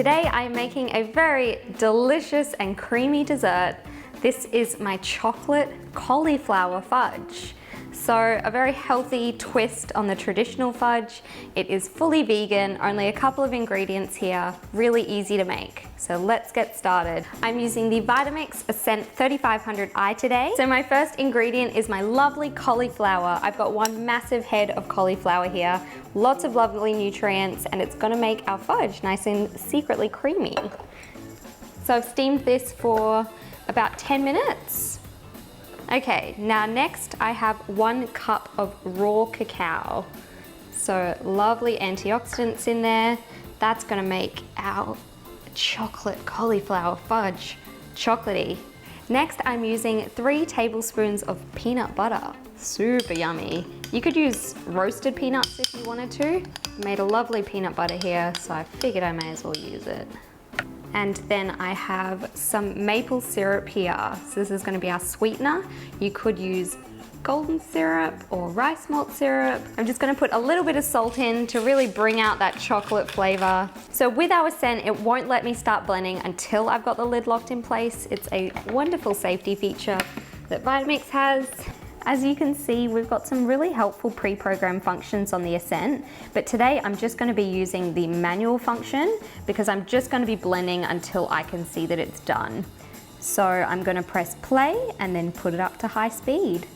Today I am making a very delicious and creamy dessert. This is my chocolate cauliflower fudge. So a very healthy twist on the traditional fudge. It is fully vegan, only a couple of ingredients here, really easy to make. So let's get started. I'm using the Vitamix Ascent 3500i today. So my first ingredient is my lovely cauliflower. I've got one massive head of cauliflower here, lots of lovely nutrients, and it's gonna make our fudge nice and secretly creamy. So I've steamed this for about 10 minutes. Okay, now next I have 1 cup of raw cacao. So lovely antioxidants in there. That's gonna make our chocolate cauliflower fudge chocolatey. Next I'm using 3 tablespoons of peanut butter. Super yummy. You could use roasted peanuts if you wanted to. I made a lovely peanut butter here, so I figured I may as well use it. And then I have some maple syrup here. So this is gonna be our sweetener. You could use golden syrup or rice malt syrup. I'm just gonna put a little bit of salt in to really bring out that chocolate flavor. So with our Ascent, it won't let me start blending until I've got the lid locked in place. It's a wonderful safety feature that Vitamix has. As you can see, we've got some really helpful pre-programmed functions on the Ascent, but today I'm just gonna be using the manual function because I'm just gonna be blending until I can see that it's done. So I'm gonna press play and then put it up to high speed.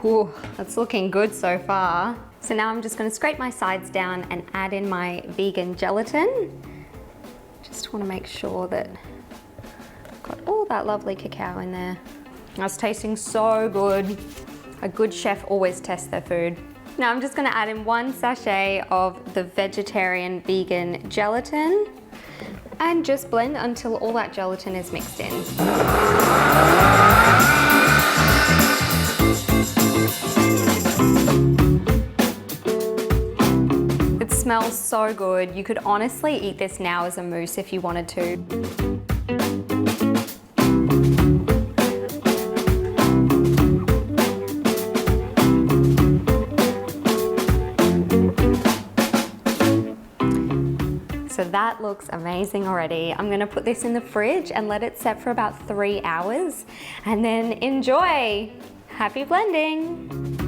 Ooh, that's looking good so far. So now I'm just gonna scrape my sides down and add in my vegan gelatin. Just wanna make sure that I've got all that lovely cacao in there. That's tasting so good. A good chef always tests their food. Now I'm just gonna add in 1 sachet of the vegetarian vegan gelatin and just blend until all that gelatin is mixed in. It smells so good. You could honestly eat this now as a mousse if you wanted to. So that looks amazing already. I'm gonna put this in the fridge and let it set for about 3 hours and then enjoy. Happy blending.